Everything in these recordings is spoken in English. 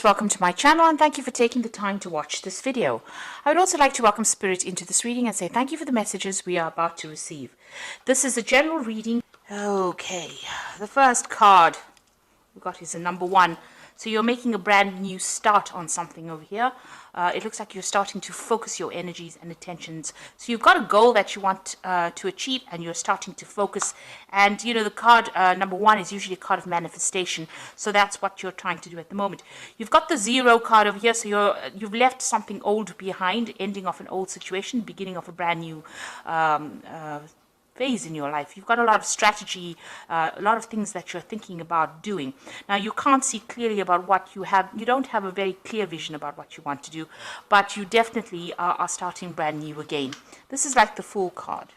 Welcome to my channel and thank you for taking the time to watch this video. I would also like to welcome Spirit into this reading and say thank you for the messages we are about to receive. This is a general reading. Okay, the first card we got is a number 1. So you're making a brand new start on something over here. It looks like you're starting to focus your energies and attentions. So you've got a goal that you want to achieve and you're starting to focus. And you know, the card number 1 is usually a card of manifestation. So that's what you're trying to do at the moment. You've got the 0 card over here. So you've left something old behind, ending off an old situation, beginning of a brand new phase in your life. You've got a lot of strategy, a lot of things that you're thinking about doing. Now you can't see clearly about what you have. You don't have a very clear vision about what you want to do, but you definitely are starting brand new again. This is like the Fool card.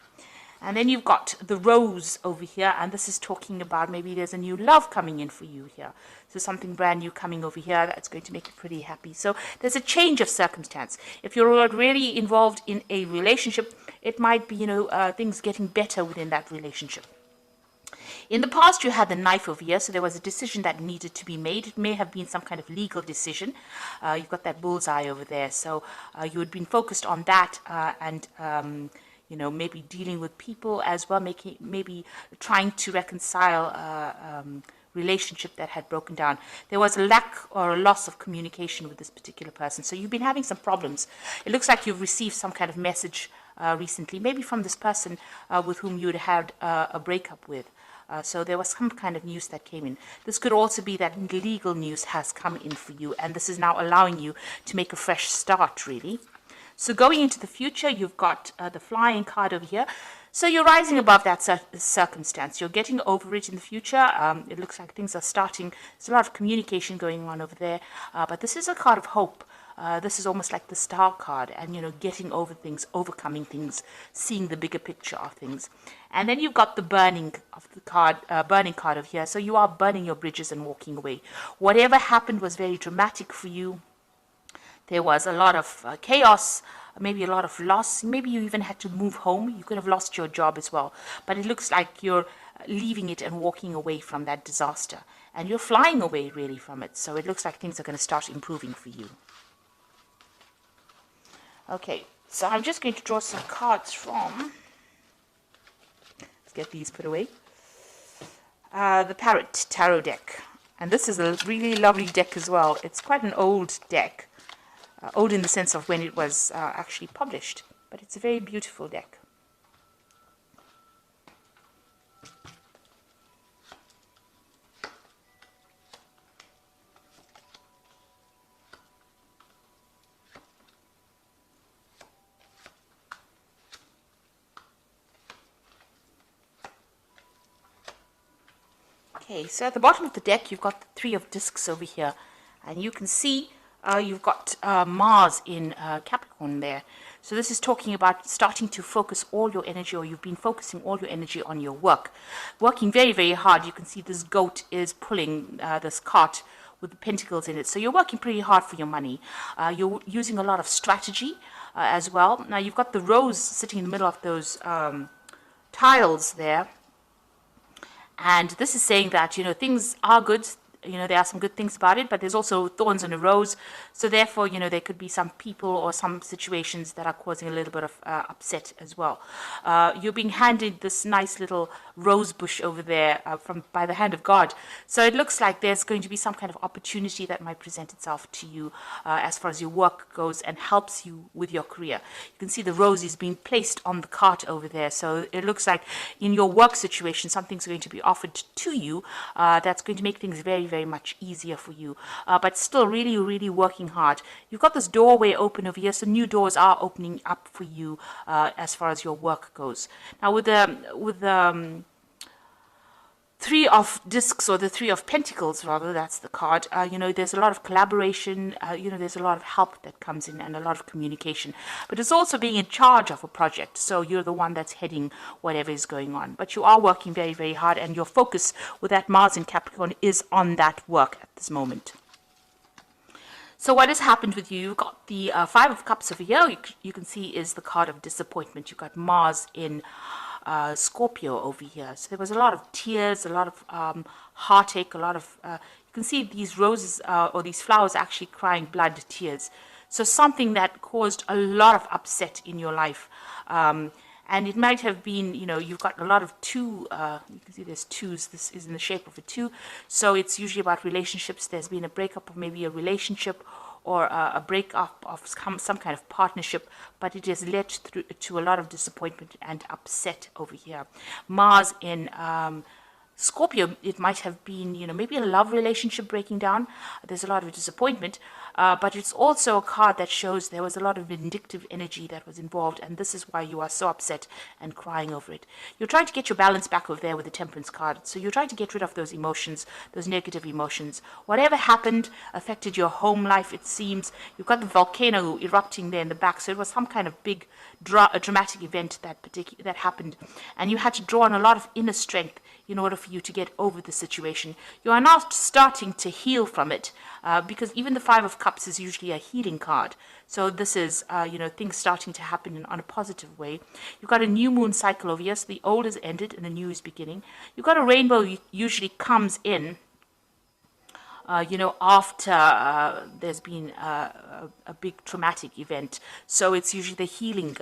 And then you've got the Rose over here, and this is talking about maybe there's a new love coming in for you here. So something brand new coming over here that's going to make you pretty happy. So there's a change of circumstance. If you're already involved in a relationship, it might be, things getting better within that relationship. In the past, you had the Knife over here, so there was a decision that needed to be made. It may have been some kind of legal decision. You've got that bullseye over there, so you had been focused on that and maybe dealing with people as well, maybe trying to reconcile relationship that had broken down. There was a lack or a loss of communication with this particular person. So you've been having some problems. It looks like you've received some kind of message recently, maybe from this person with whom you'd had a breakup with. So there was some kind of news that came in. This could also be that legal news has come in for you, and this is now allowing you to make a fresh start, really. So going into the future, you've got the Flying card over here. So you're rising above that circumstance. You're getting over it in the future. It looks like things are starting. There's a lot of communication going on over there. But this is a card of hope. This is almost like the Star card, and getting over things, overcoming things, seeing the bigger picture of things. And then you've got the burning card over here. So you are burning your bridges and walking away. Whatever happened was very dramatic for you. There was a lot of chaos, maybe a lot of loss. Maybe you even had to move home. You could have lost your job as well. But it looks like you're leaving it and walking away from that disaster. And you're flying away, really, from it. So it looks like things are going to start improving for you. Okay, so I'm just going to draw some cards from... Let's get these put away. The Parrot Tarot deck. And this is a really lovely deck as well. It's quite an old deck. Old in the sense of when it was actually published, but it's a very beautiful deck. Okay, so at the bottom of the deck, you've got the 3 of Discs over here, and you can see you've got Mars in Capricorn there. So this is talking about starting to focus all your energy, or you've been focusing all your energy on your work. Working very, very hard. You can see this goat is pulling this cart with the pentacles in it. So you're working pretty hard for your money. You're using a lot of strategy as well. Now you've got the Rose sitting in the middle of those tiles there. And this is saying that, things are good. There are some good things about it, but there's also thorns in a rose. So therefore, there could be some people or some situations that are causing a little bit of upset as well. You're being handed this nice little rose bush over there by the hand of God. So it looks like there's going to be some kind of opportunity that might present itself to you as far as your work goes and helps you with your career. You can see the rose is being placed on the cart over there. So it looks like in your work situation, something's going to be offered to you that's going to make things very, very much easier for you, but still really, really working hard. You've got this doorway open over here, so new doors are opening up for you as far as your work goes. Now with the 3 of Discs, or the 3 of Pentacles rather, that's the card, there's a lot of collaboration, there's a lot of help that comes in and a lot of communication, but it's also being in charge of a project. So you're the one that's heading whatever is going on, but you are working very, very hard, and your focus with that Mars in Capricorn is on that work at this moment. So what has happened with you? You've got the 5 of Cups over here. You can see is the card of disappointment. You've got Mars in Scorpio over here. So there was a lot of tears, a lot of heartache, a lot of you can see these roses or these flowers actually crying blood tears. So something that caused a lot of upset in your life. And it might have been, you've got a lot of two, you can see there's twos, this is in the shape of a two. So it's usually about relationships. There's been a breakup of maybe a relationship or a breakup of some kind of partnership, but it has led to a lot of disappointment and upset over here. Mars in Scorpio, it might have been, maybe a love relationship breaking down. There's a lot of disappointment, but it's also a card that shows there was a lot of vindictive energy that was involved, and this is why you are so upset and crying over it. You're trying to get your balance back over there with the Temperance card, so you're trying to get rid of those emotions, those negative emotions. Whatever happened affected your home life, it seems. You've got the volcano erupting there in the back, so it was some kind of big dramatic event that happened, and you had to draw on a lot of inner strength in order for you to get over the situation. You are now starting to heal from it, because even the Five of Cups is usually a healing card. So this is, things starting to happen on a positive way. You've got a new moon cycle over here, so the old is ended and the new is beginning. You've got a rainbow usually comes in after there's been a big traumatic event. So it's usually the healing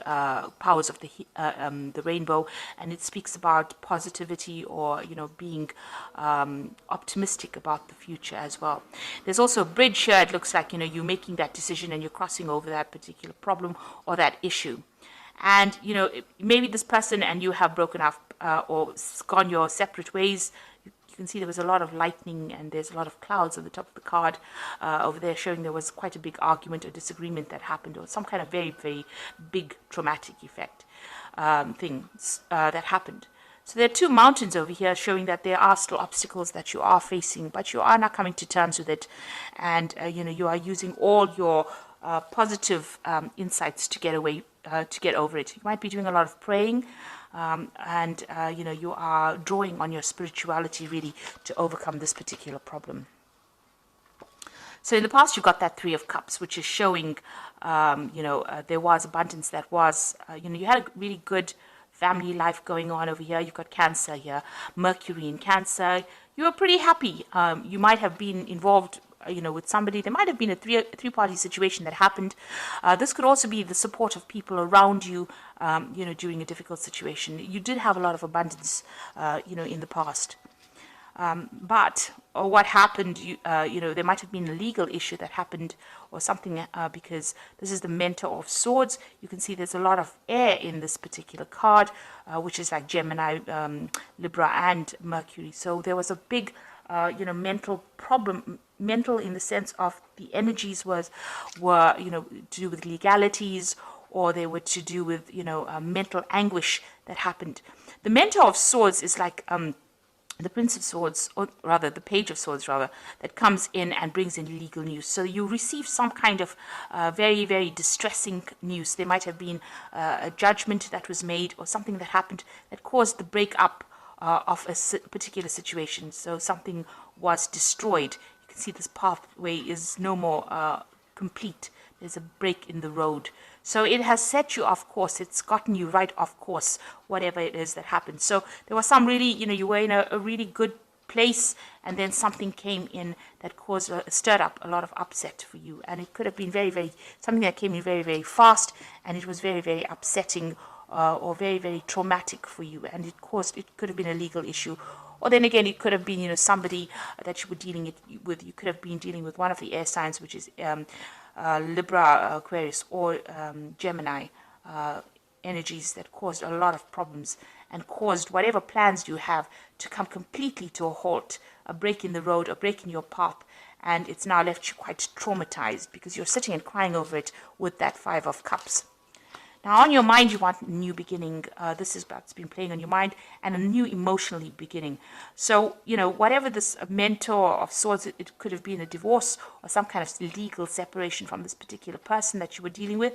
powers of the rainbow, and it speaks about positivity or, being optimistic about the future as well. There's also a bridge here. It looks like, you're making that decision and you're crossing over that particular problem or that issue. And, maybe this person and you have broken up or gone your separate ways. You can see there was a lot of lightning and there's a lot of clouds at the top of the card over there, showing there was quite a big argument or disagreement that happened, or some kind of very, very big traumatic effect things that happened. So there are two mountains over here showing that there are still obstacles that you are facing, but you are now coming to terms with it. And, you are using all your positive insights to get over it. You might be doing a lot of praying. You are drawing on your spirituality really to overcome this particular problem. So in the past, you've got that Three of Cups, which is showing, there was abundance that was, you had a really good family life going on over here. You've got Cancer here, Mercury in Cancer. You were pretty happy. You might have been involved with somebody. There might have been a three-party situation that happened. This could also be the support of people around you, during a difficult situation. You did have a lot of abundance, in the past. But what happened, there might have been a legal issue that happened or something, because this is the Mentor of Swords. You can see there's a lot of air in this particular card, which is like Gemini, Libra, and Mercury. So there was a big mental problem, mental in the sense of the energies were to do with legalities, or they were to do with mental anguish that happened. The Mentor of Swords is like the Prince of Swords, or rather the Page of Swords, that comes in and brings in legal news. So you receive some kind of very, very distressing news. There might have been a judgment that was made or something that happened that caused the breakup of a particular situation. So something was destroyed. You can see this pathway is no more complete. There's a break in the road. So it has set you off course. It's gotten you right off course, whatever it is that happened. So there was some really, you were in a really good place, and then something came in that stirred up a lot of upset for you. And it could have been something that came in very, very fast, and it was very, very upsetting or very, very traumatic for you. And it could have been a legal issue. Or then again, it could have been, somebody that you were dealing with. You could have been dealing with one of the air signs, which is Libra, Aquarius, or Gemini energies that caused a lot of problems and caused whatever plans you have to come completely to a halt, a break in the road, a break in your path, and it's now left you quite traumatized because you're sitting and crying over it with that Five of Cups. Now, on your mind, you want a new beginning. This is what's been playing on your mind, and a new emotionally beginning. So, whatever this Mentor of Swords, it could have been a divorce or some kind of legal separation from this particular person that you were dealing with.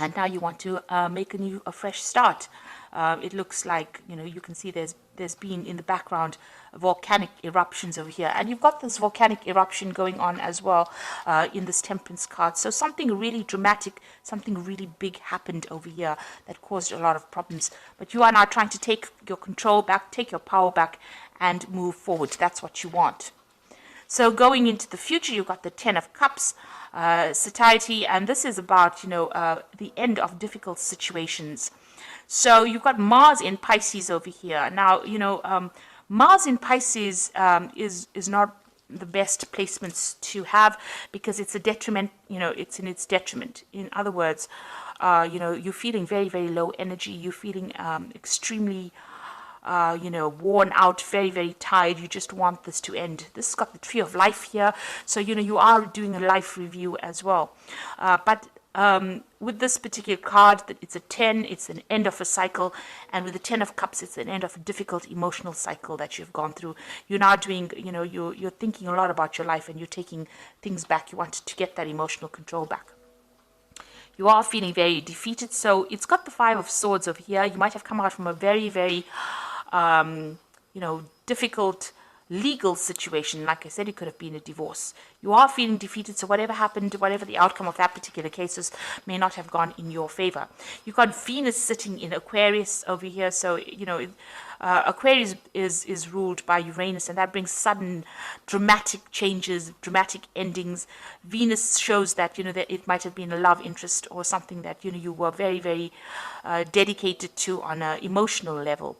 And now you want to make a fresh start. It looks like, you can see there's been in the background volcanic eruptions over here. And you've got this volcanic eruption going on as well in this Temperance card. So something really dramatic, something really big happened over here that caused a lot of problems. But you are now trying to take your control back, take your power back, and move forward. That's what you want. So going into the future, you've got the Ten of Cups, satiety, and this is about, the end of difficult situations. So you've got Mars in Pisces over here. Now, Mars in Pisces is not the best placements to have, because it's a detriment, it's in its detriment. In other words, you're feeling very, very low energy. You're feeling extremely worn out, very, very tired. You just want this to end. This has got the Tree of Life here. So, you are doing a life review as well. But with this particular card, it's a 10, it's an end of a cycle. And with the 10 of Cups, it's an end of a difficult emotional cycle that you've gone through. You're now doing, you're thinking a lot about your life, and you're taking things back. You want to get that emotional control back. You are feeling very defeated. So it's got the Five of Swords over here. You might have come out from a very, very difficult legal situation. Like I said, it could have been a divorce. You are feeling defeated, so whatever happened, whatever the outcome of that particular case may not have gone in your favor. You've got Venus sitting in Aquarius over here, so Aquarius is ruled by Uranus, and that brings sudden dramatic changes, dramatic endings. Venus shows that that it might have been a love interest or something that you were very, very dedicated to on an emotional level.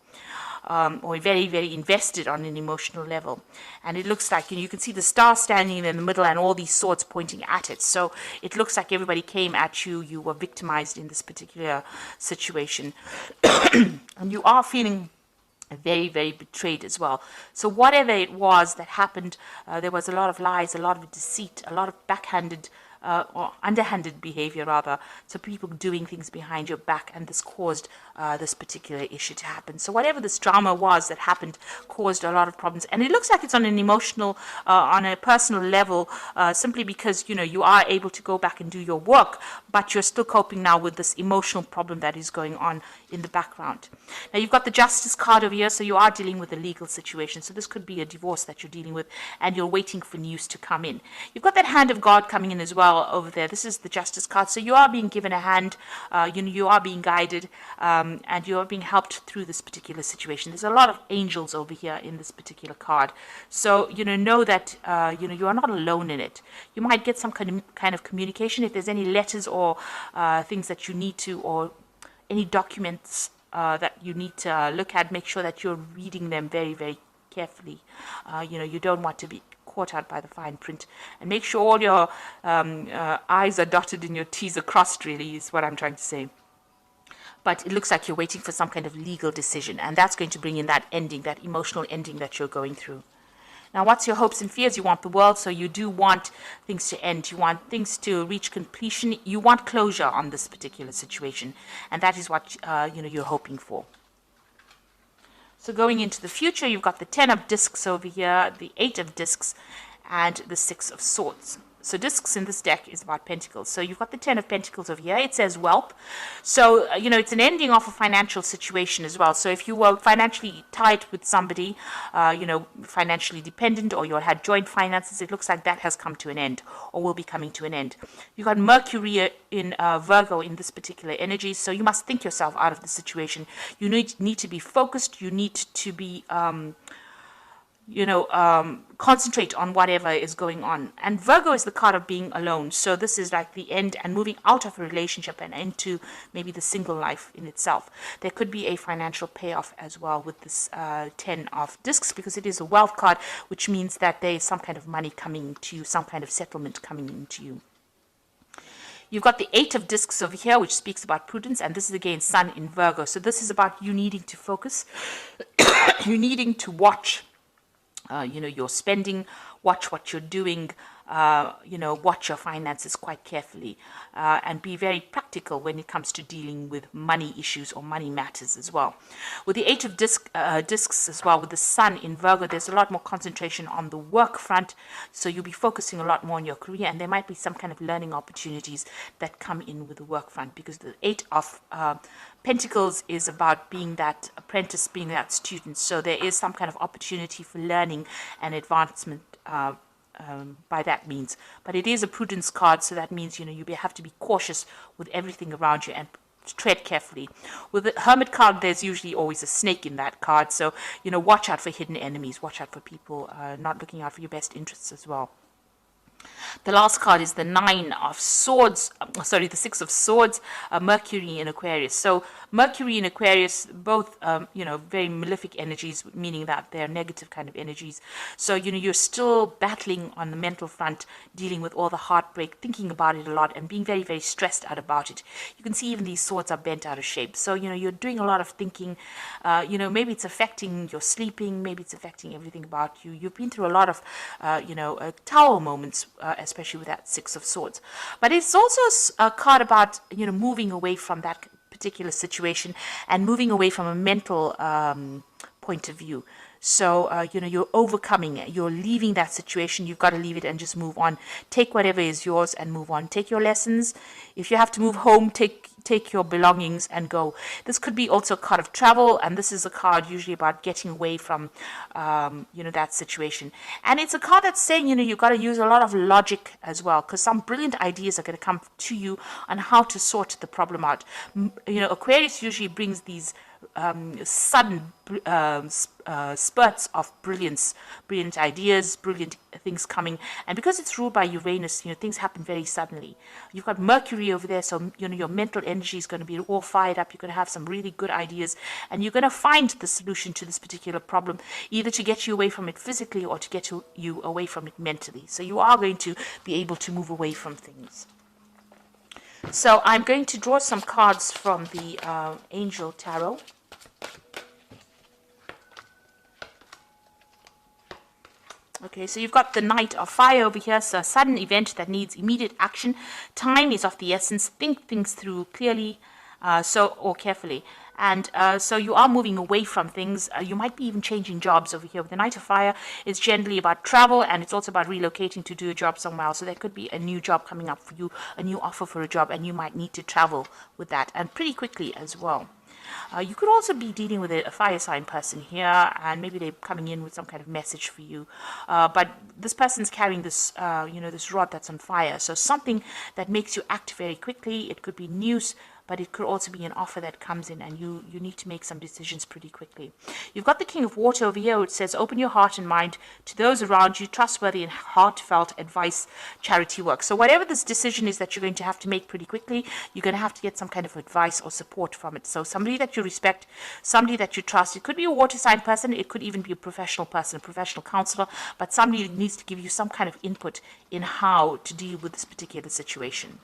Or very, very invested on an emotional level. And it looks like, you can see the star standing in the middle and all these swords pointing at it. So it looks like everybody came at you. You were victimized in this particular situation. And you are feeling very, very betrayed as well. So whatever it was that happened, there was a lot of lies, a lot of deceit, a lot of backhanded or underhanded behavior rather, so people doing things behind your back, and this caused this particular issue to happen. So whatever this drama was that happened caused a lot of problems, and it looks like it's on an emotional, on a personal level, simply because you are able to go back and do your work, but you're still coping now with this emotional problem that is going on in the background. Now you've got the Justice card over here, so you are dealing with a legal situation. So this could be a divorce that you're dealing with, and you're waiting for news to come in. You've got that Hand of God coming in as well over there. This is the Justice card. So you are being given a hand, you are being guided, and you are being helped through this particular situation. There's a lot of angels over here in this particular card. So, know that, you are not alone in it. You might get some kind of communication if there's any letters or things that you need to, or any documents that you need to look at. Make sure that you're reading them very, very carefully. You don't want to be caught out by the fine print, and make sure all your I's are dotted and your T's are crossed, really, is what I'm trying to say. But it looks like you're waiting for some kind of legal decision, and that's going to bring in that ending, that emotional ending that you're going through. Now, what's your hopes and fears? You want the world, so you do want things to end. You want things to reach completion. You want closure on this particular situation, and that is what you're hoping for. So going into the future, you've got the 10 of discs over here, the 8 of discs, and the 6 of swords. So discs in this deck is about pentacles. So you've got the 10 of pentacles over here. It says whelp. So, it's an ending of a financial situation as well. So if you were financially tied with somebody, financially dependent, or you had joint finances, it looks like that has come to an end, or will be coming to an end. You've got Mercury in Virgo in this particular energy. So you must think yourself out of the situation. You need to be focused. You need to be concentrate on whatever is going on. And Virgo is the card of being alone. So this is like the end and moving out of a relationship and into maybe the single life in itself. There could be a financial payoff as well with this 10 of discs, because it is a wealth card, which means that there is some kind of money coming to you, some kind of settlement coming into you. You've got the 8 of discs over here, which speaks about prudence, and this is again Sun in Virgo. So this is about you needing to focus, you needing to watch your spending, watch what you're doing, watch your finances quite carefully, and be very practical when it comes to dealing with money issues or money matters as well. With the 8 of discs as well, with the Sun in Virgo, there's a lot more concentration on the work front, so you'll be focusing a lot more on your career, and there might be some kind of learning opportunities that come in with the work front, because the 8 of Pentacles is about being that apprentice, being that student. So there is some kind of opportunity for learning and advancement by that means. But it is a prudence card, so that means you have to be cautious with everything around you and tread carefully. With the Hermit card, there's usually always a snake in that card. So, watch out for hidden enemies. Watch out for people not looking out for your best interests as well. The last card is the Nine of Swords, the Six of Swords, Mercury in Aquarius. So Mercury in Aquarius, both, very malefic energies, meaning that they're negative kind of energies. So, you're still battling on the mental front, dealing with all the heartbreak, thinking about it a lot, and being very, very stressed out about it. You can see even these swords are bent out of shape. So, you're doing a lot of thinking. Maybe it's affecting your sleeping, maybe it's affecting everything about you. You've been through a lot of, tower moments, especially with that Six of Swords. But it's also a card about, moving away from that particular situation and moving away from a mental point of view. So, you're overcoming it. You're leaving that situation. You've got to leave it and just move on. Take whatever is yours and move on. Take your lessons. If you have to move home, take your belongings and go. This could be also a card of travel, and this is a card usually about getting away from, that situation. And it's a card that's saying, you've got to use a lot of logic as well, because some brilliant ideas are going to come to you on how to sort the problem out. Aquarius usually brings these sudden spurts of brilliant ideas, brilliant things coming. And because it's ruled by Uranus, things happen very suddenly. You've got Mercury over there, so your mental energy is going to be all fired up. You're going to have some really good ideas, and you're going to find the solution to this particular problem, either to get you away from it physically or to get you away from it mentally. So you are going to be able to move away from things. So I'm going to draw some cards from the Angel Tarot. Okay, so you've got the Knight of Fire over here, so a sudden event that needs immediate action. Time is of the essence. Think things through clearly or carefully. And so you are moving away from things. You might be even changing jobs over here. With the Knight of Fire, it's generally about travel, and it's also about relocating to do a job somewhere else. So there could be a new job coming up for you, a new offer for a job, and you might need to travel with that, and pretty quickly as well. You could also be dealing with a fire sign person here, and maybe they're coming in with some kind of message for you. But this person's carrying this, this rod that's on fire. So something that makes you act very quickly. It could be news, but it could also be an offer that comes in, and you need to make some decisions pretty quickly. You've got the King of Water over here, which says, open your heart and mind to those around you, trustworthy and heartfelt advice, charity work. So whatever this decision is that you're going to have to make pretty quickly, you're going to have to get some kind of advice or support from it. So somebody that you respect, somebody that you trust. It could be a water sign person, it could even be a professional person, a professional counselor, but somebody needs to give you some kind of input in how to deal with this particular situation.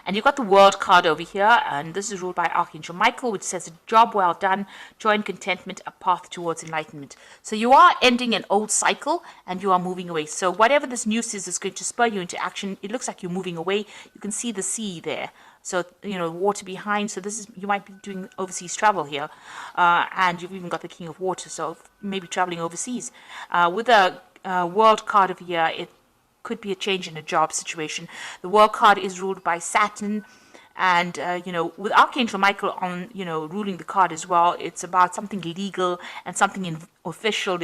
And you've got the World card over here, and this is ruled by Archangel Michael, which says, a job well done, joy and contentment, a path towards enlightenment. So you are ending an old cycle, and you are moving away. So whatever this news is going to spur you into action. It looks like you're moving away. You can see the sea there. So, water behind. So you might be doing overseas travel here. And you've even got the King of Water, so maybe traveling overseas. With the World card over here, it could be a change in a job situation. The World card is ruled by Saturn, and with Archangel Michael on ruling the card as well, it's about something legal and something official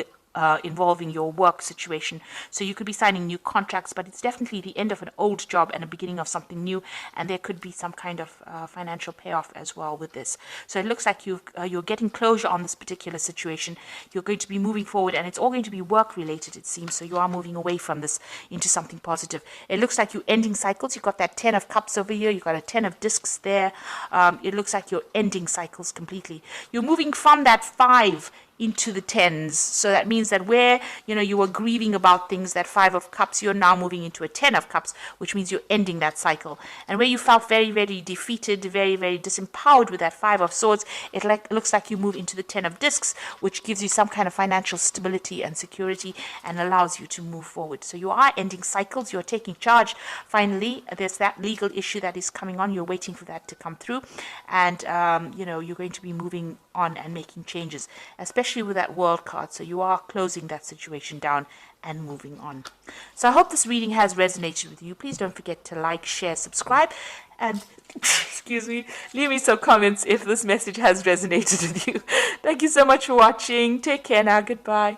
involving your work situation. So you could be signing new contracts, but it's definitely the end of an old job and a beginning of something new, and there could be some kind of financial payoff as well with this. So it looks like you're getting closure on this particular situation. You're going to be moving forward, and it's all going to be work related, it seems. So you are moving away from this into something positive. It looks like you're ending cycles. You've got that 10 of Cups over here. You've got a 10 of Discs there. It looks like you're ending cycles completely. You're moving from that 5 into the 10s. So that means that where, you were grieving about things, that 5 of Cups, you're now moving into a 10 of Cups, which means you're ending that cycle. And where you felt very, very defeated, very, very disempowered with that 5 of Swords, it looks like you move into the 10 of Discs, which gives you some kind of financial stability and security and allows you to move forward. So you are ending cycles. You're taking charge. Finally, there's that legal issue that is coming on. You're waiting for that to come through. And, you're going to be moving on and making changes, especially with that World card. So you are closing that situation down and moving on. So I hope this reading has resonated with you. Please don't forget to like, share, subscribe, and excuse me, leave me some comments if this message has resonated with you. Thank you so much for watching. Take care now. Goodbye.